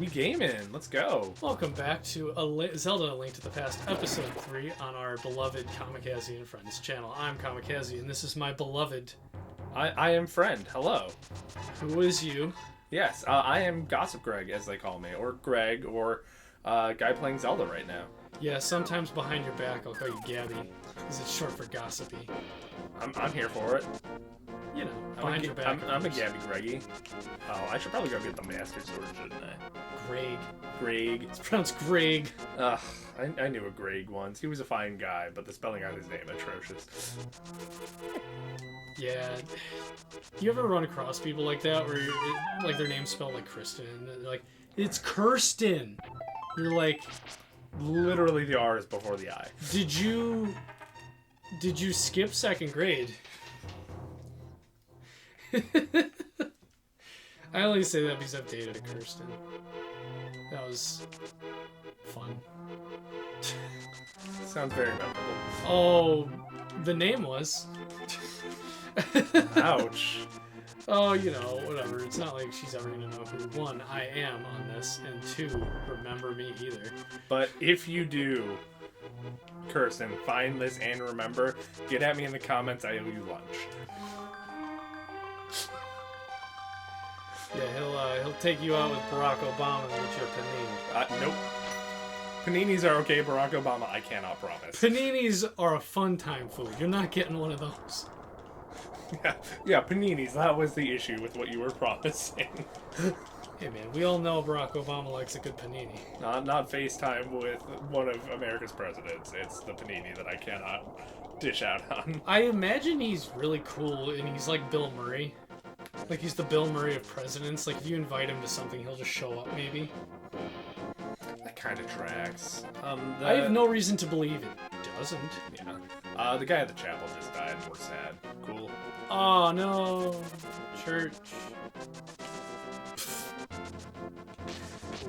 We gaming. Let's go. Welcome back to Zelda: A Link to the Past, Episode 3 on our beloved Kahmakazi and Friends channel. I'm Kahmakazi, and this is my beloved... I am Friend. Hello. Who is you? Yes, I am Gossip Greg, as they call me, or Greg, or guy playing Zelda right now. Yeah, sometimes behind your back I'll call you Gabby, because it's short for gossipy. I'm here for it. You know, behind your back. I'm a Gabby Greggy. Oh, I should probably go get the Master Sword, shouldn't I? Greg. It's pronounced Greg. Ugh, I knew a Greg once. He was a fine guy, but the spelling on his name atrocious. Yeah. You ever run across people like that where like their name's spelled like Kristen? And they're like, it's Kirsten. You're like, literally the R is before the I. Did you skip second grade? I only say that because I've dated a Kirsten. That was fun. Sounds very memorable. Oh, the name was. Ouch. Oh, you know, whatever. It's not like she's ever gonna know who, one, I am on this, and two, remember me either. But if you do, Kirsten, find this and remember, get at me in the comments, I owe you lunch. Yeah, he'll take you out with Barack Obama with your panini. Nope. Paninis are okay, Barack Obama, I cannot promise. Paninis are a fun time food. You're not getting one of those. Yeah, paninis, that was the issue with what you were promising. Hey man, we all know Barack Obama likes a good panini. Not FaceTime with one of America's presidents. It's the panini that I cannot dish out on. I imagine he's really cool and he's like Bill Murray. Like he's the Bill Murray of presidents. Like if you invite him to something, he'll just show up maybe. That kind of tracks. I have no reason to believe it doesn't. Yeah. The guy at the chapel just died. We're sad. Cool. Oh no, church.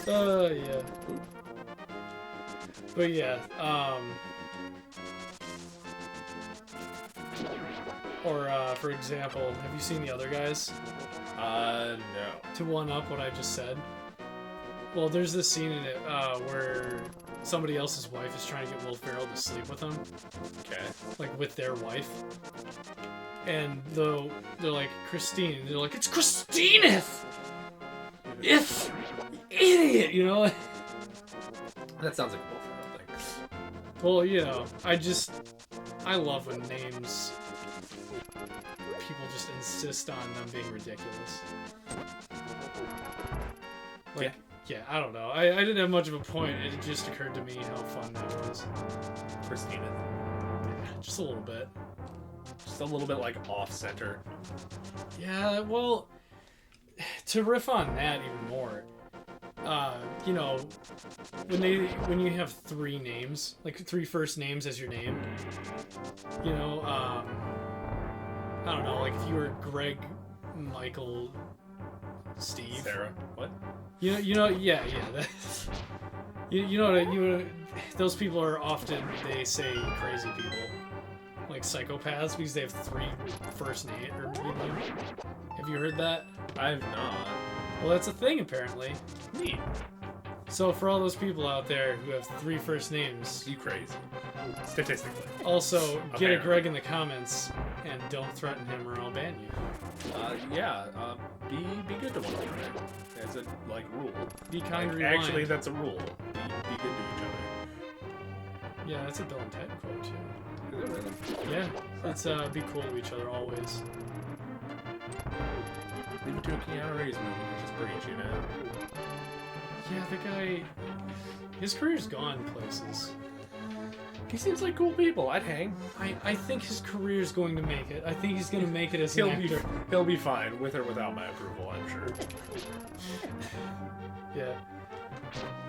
Yeah. But yeah, for example, have you seen The Other Guys? No. To one up what I just said. Well, there's this scene in it where somebody else's wife is trying to get Will Ferrell to sleep with them. Okay. Like with their wife. And they're like, Christine. They're like, it's Christineth! If! Idiot! You know? That sounds like a Will Ferrell thing. Well, you know, I love when names, people just insist on them being ridiculous. Like, yeah, I don't know. I didn't have much of a point. It just occurred to me how fun that was. Christina. Yeah, just a little bit. Just a little bit like off-center. Yeah, well, to riff on that even more, you know, when you have three names, like three first names as your name, you know, I don't know, like if you were Greg, Michael, Steve, Sarah, what? You know, yeah, that, you know, those people are often, they say crazy people, like psychopaths, because they have three first names. Have you heard that? I've not. Well, that's a thing apparently. Neat. So for all those people out there who have three first names, You crazy. Statistically. also get Apparently. a Greg in the comments and don't threaten him or I'll ban you. Be good to one another. As a rule. Be kind, Like, rewind. actually, that's a rule. Be good to each other. Yeah, that's a Bill and Ted quote too. Is it really? Yeah, let's be cool to each other always. Leave it to a Keanu Reeves movie to just preach, you know? Yeah, the guy, his career's gone places. He seems like cool people. I'd hang. I think his career's going to make it. I think he's going to make it as an actor. He'll be fine, with or without my approval, I'm sure. Yeah.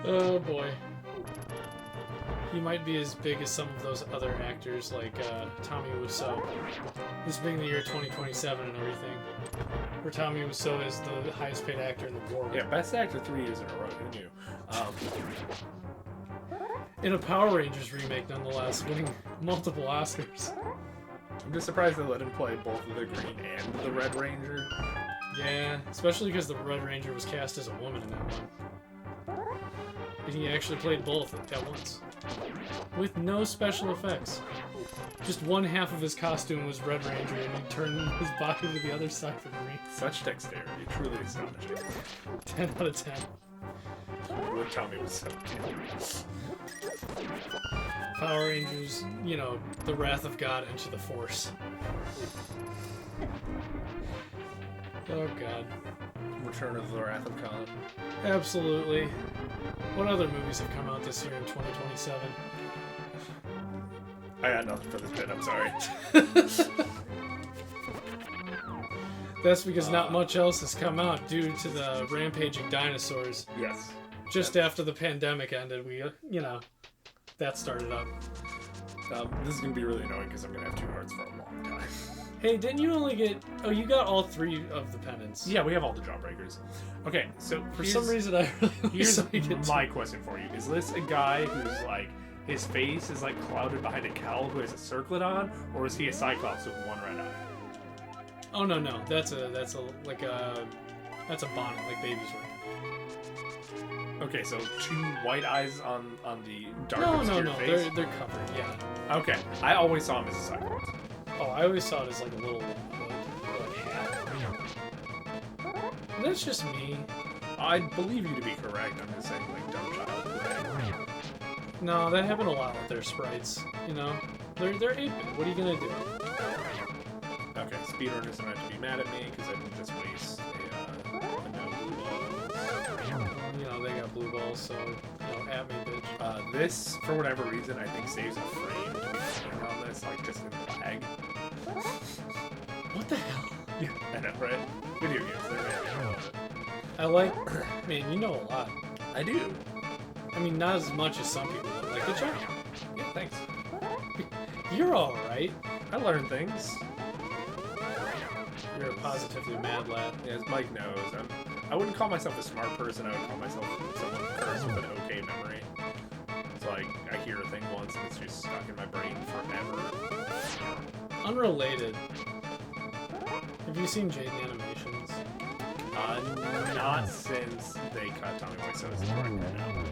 Oh boy. He might be as big as some of those other actors like Tommy Wiseau. This being the year 2027 and everything. Where Tommy Wiseau is the highest paid actor in the world. Yeah, Best Actor 3 years in a row. Who knew? In a Power Rangers remake, nonetheless, winning multiple Oscars. I'm just surprised they let him play both the Green and the Red Ranger. Yeah, especially because the Red Ranger was cast as a woman in that one. And he actually played both at once. With no special effects. Just one half of his costume was Red Ranger, and he turned his body to the other side for Marine. Such dexterity, truly astonishing. 10 out of 10. You would tell me it was so cute. Power Rangers, you know, the Wrath of God into the Force. Oh god. Return of the Wrath of Khan. Absolutely. What other movies have come out this year in 2027? I got nothing for this bit, I'm sorry. That's because not much else has come out due to the rampaging dinosaurs. Yes. Just after the pandemic ended, we, you know, that started up. This is going to be really annoying because I'm going to have 2 hearts for a long time. Hey, didn't you only get... Oh, you got all 3 of the pennants. Yeah, we have all the Jawbreakers. Okay, so For some reason, I really here's saw you get my question for you. Is this a guy who's like, his face is like clouded behind a cowl who has a circlet on, or is he a Cyclops with one red eye? Oh, no. That's a bonnet, like babies wear. Okay, so 2 white eyes on the dark No, obscure face? they're covered, yeah. Okay, I always saw him as a Cyclops. Oh, I always saw it as like a little like hat. That's just me. I believe you to be correct. I'm just saying, like, dumb child. No, that happened a lot with their sprites. You know, they're 8-bit. What are you gonna do? Okay, speedrunners don't have to be mad at me because I didn't just waste a no blue balls. You know, they got blue balls, so you know, at me, bitch. This, for whatever reason, I think saves a frame to be putting on this, like just in the lag. What the hell? Yeah, I know, right? Video games, they're very I like, man, you know a lot. I do. I mean, not as much as some people, but like, good job. Yeah, thanks. You're alright. I learn things. You're a positively mad lad. Yeah, as Mike knows, I wouldn't call myself a smart person. I would call myself someone cursed with an okay memory. So like, I hear a thing once and it's just stuck in my brain forever. Unrelated. Have you seen Jaden Animations? Not since they cut Tommy Wiseau's director now.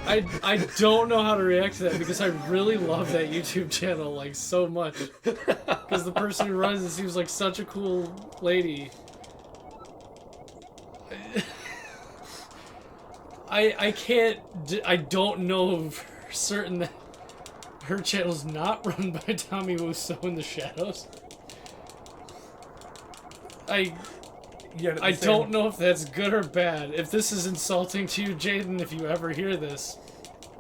I don't know how to react to that because I really love that YouTube channel like so much. Because the person who runs it seems like such a cool lady. I don't know for certain that her channel's not run by Tommy Wiseau in the shadows. I don't know if that's good or bad. If this is insulting to you, Jaden, if you ever hear this,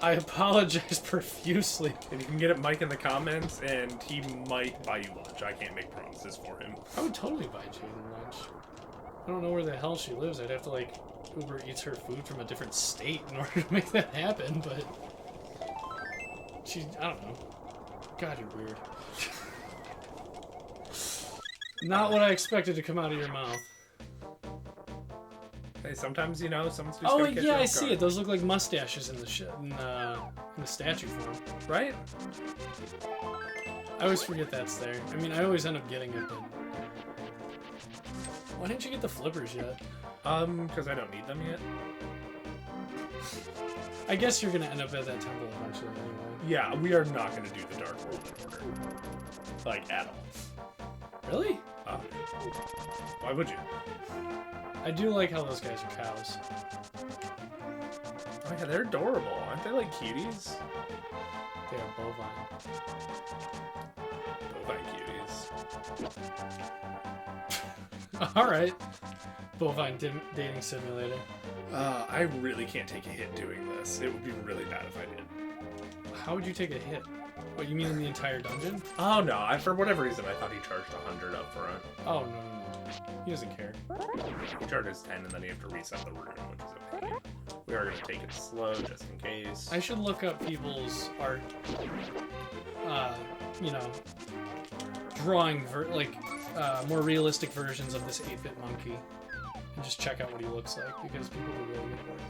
I apologize profusely. And you can get at Mike in the comments, and he might buy you lunch. I can't make promises for him. I would totally buy Jaden lunch. I don't know where the hell she lives. I'd have to, like, Uber Eats her food from a different state in order to make that happen, but... I don't know. God, you're weird. Not what I expected to come out of your mouth. Hey, sometimes, you know, someone's just Oh, gonna catch you yeah, off I see guard. it. Those look like mustaches in the statue form. Right? I always forget that's there. I mean, I always end up getting it, but... Why didn't you get the flippers yet? Because I don't need them yet. I guess you're gonna end up at that temple eventually anyway. Yeah, we are not gonna do the Dark World in order. Like, at all. Really? Why would you? I do like how those guys are cows. Oh yeah, they're adorable. Aren't they like cuties? They are bovine. Bovine cuties. Alright. Bovine dating simulator. I really can't take a hit doing this. It would be really bad if I did. How would you take a hit? What, you mean in the entire dungeon? Oh no, for whatever reason I thought he charged 100 up front. Oh, no. He doesn't care. He charges 10 and then you have to reset the room, which is a pain. We are going to take it slow just in case. I should look up people's art, you know, drawing, more realistic versions of this 8-bit monkey. And just check out what he looks like, because people do really good work.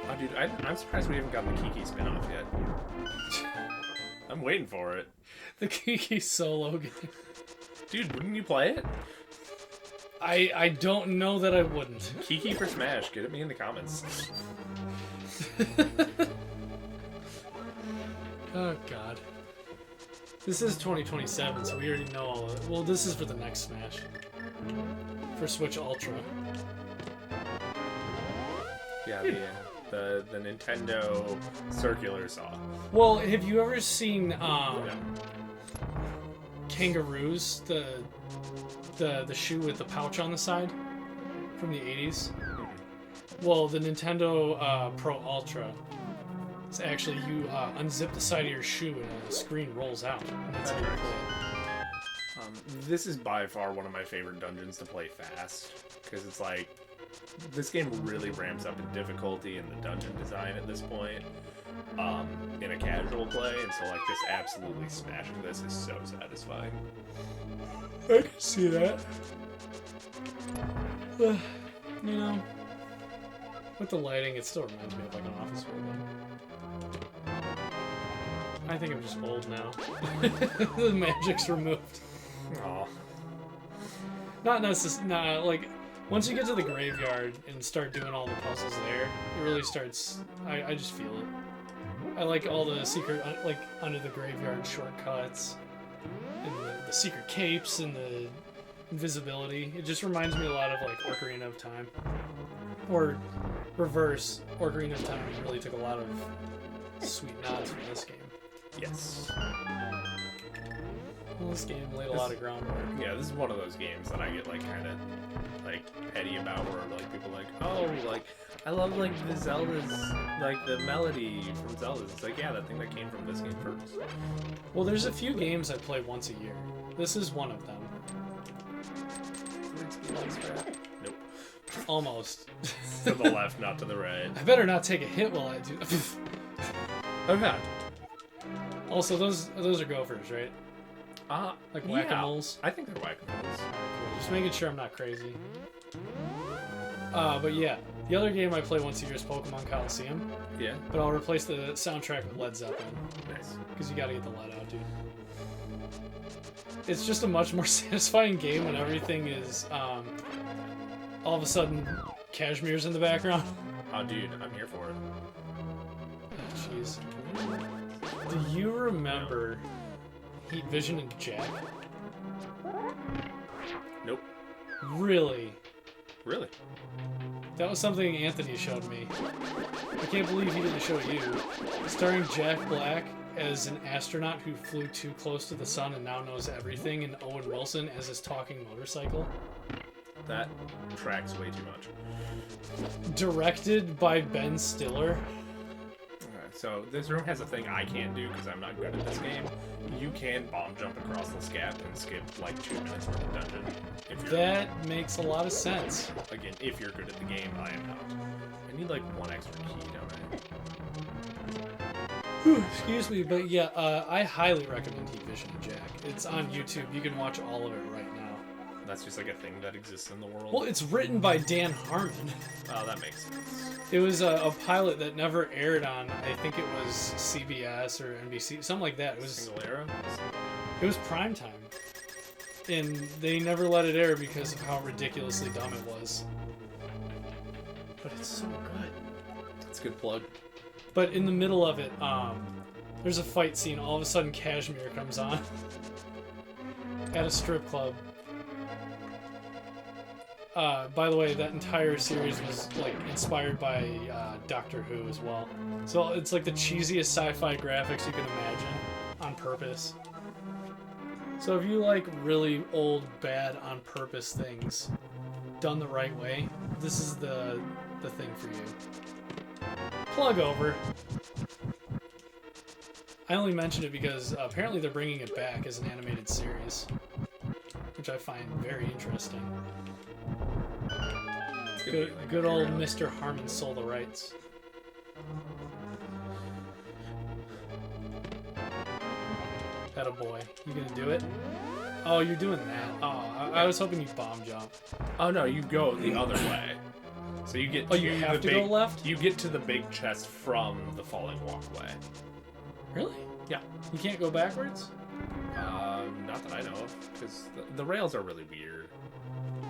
Oh, dude, I'm surprised we haven't gotten the Kiki spin-off yet. I'm waiting for it. The Kiki solo game. Dude, wouldn't you play it? I don't know that I wouldn't. Kiki for Smash. Get at me in the comments. Oh god. This is 2027, so we already know all of it. Well, this is for the next Smash. For Switch Ultra. Yeah, the Nintendo circular saw. Well, have you ever seen Yeah. Kangaroos, the shoe with the pouch on the side from the 80s? Well, the Nintendo Pro Ultra. It's actually you unzip the side of your shoe and a screen rolls out. And that's how you play it. This is by far one of my favorite dungeons to play fast, because it's like, this game really ramps up in difficulty in the dungeon design at this point, in a casual play, and so like just absolutely smashing this is so satisfying. I can see that. You know, with the lighting, it still reminds me of like an office building. I think I'm just old now. The magic's removed. Aw. Not necessarily. Nah, like once you get to the graveyard and start doing all the puzzles there, it really starts. I just feel it. I like all the secret, like under the graveyard shortcuts, and the secret capes and the invisibility. It just reminds me a lot of like Ocarina of Time, or reverse. Ocarina of Time really took a lot of sweet nods from this game. Yes. Well, this game laid a lot of groundwork. Yeah, this is one of those games that I get like kind of like petty about, where like people are like, oh, like I love like the Zelda's, like the melody from Zelda. It's like, yeah, that thing that came from this game first. Well, there's a few games I play once a year. This is one of them. Nope. Almost. To the left, not to the right. I better not take a hit while I do. Okay. Also, those are gophers, right? Like whack-a-moles. I think they're whack-a-moles. Cool. Just making sure I'm not crazy. But yeah, the other game I play once a year is Pokemon Coliseum. Yeah. But I'll replace the soundtrack with Led Zeppelin. Nice. Because you gotta get the lead out, dude. It's just a much more satisfying game when everything is, all of a sudden, Cashmere's in the background. Oh, dude, I'm here for it. Jeez. Do you remember Heat Vision and Jack? Nope. Really? Really? That was something Anthony showed me. I can't believe he didn't show you. Starring Jack Black as an astronaut who flew too close to the sun and now knows everything, and Owen Wilson as his talking motorcycle. That tracks way too much. Directed by Ben Stiller. Okay, so this room has a thing I can't do because I'm not good at this game. You can bomb jump across this gap and skip like 2 minutes worth of dungeon. If you're, That makes a lot of sense. again, if you're good at the game, I am not. I need like one extra key, don't I? Excuse me, but yeah, I highly recommend Heat Vision and Jack. It's on YouTube. You can watch all of it right now. That's just like a thing that exists in the world. Well, it's written by Dan Harmon. Oh, that makes sense. It was a pilot that never aired on, I think it was CBS or NBC, something like that. Single era? It was primetime. And they never let it air because of how ridiculously dumb it was. But it's so good. That's a good plug. But in the middle of it, there's a fight scene. All of a sudden, Cashmere comes on at a strip club. By the way, that entire series was like inspired by Doctor Who as well. So it's like the cheesiest sci-fi graphics you can imagine on purpose. So if you like really old, bad, on purpose things done the right way, this is the thing for you. Plug over. I only mention it because apparently they're bringing it back as an animated series, which I find very interesting. Good old Mr. Harmon sold the rights. Attaboy. You gonna do it? Oh, you're doing that. Oh, I was hoping you bomb jump. Oh no, you go the other way. So you get. Oh, you have to go left? You get to the big chest from the falling walkway. Really? Yeah. You can't go backwards? Not that I know of, because the rails are really weird.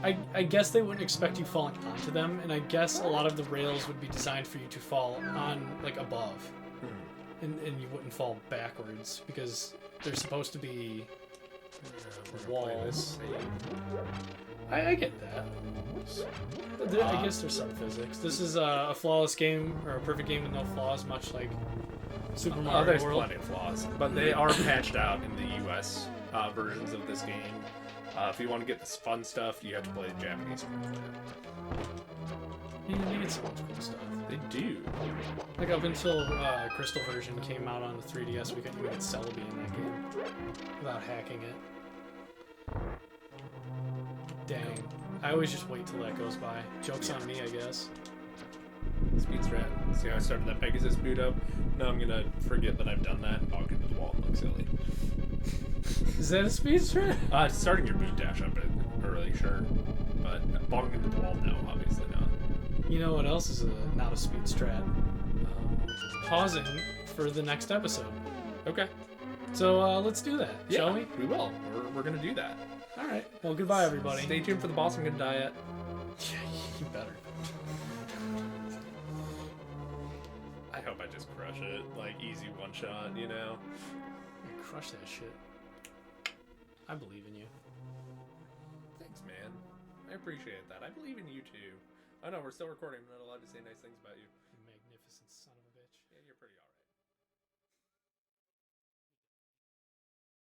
I guess they wouldn't expect you falling onto them, and I guess a lot of the rails would be designed for you to fall on, like, above. And you wouldn't fall backwards, because they're supposed to be walls. I get that. I guess there's some physics. This is a flawless game, or a perfect game with no flaws, much like Super Mario There's World. plenty of flaws, but they are patched out in the US versions of this game. If you want to get this fun stuff, you have to play the Japanese version. Yeah, they get so much cool stuff. They do. Like up until Crystal version came out on the 3DS, we couldn't even get Celebi in that game without hacking it. Dang. I always just wait till that goes by. Joke's on me, I guess. Speed strat. See how I started that Pegasus boot up? Now I'm gonna forget that I've done that and bonk into the wall and look silly. Is that a speed strat? Starting your boot dash up early, sure. But bonking into the wall, no, obviously not. You know what else is not a speed strat? Pausing for the next episode. Okay. So let's do that, shall we? We will. We're gonna do that. Alright. Well, goodbye, everybody. Stay tuned for the boss I'm gonna die at. Yeah, you better. I hope I just crush it. Like, easy one shot, you know? Crush that shit. I believe in you. Thanks, man. I appreciate that. I believe in you, too. I know, we're still recording. I'm not allowed to say nice things about you. You magnificent son of a bitch. Yeah, you're pretty awesome.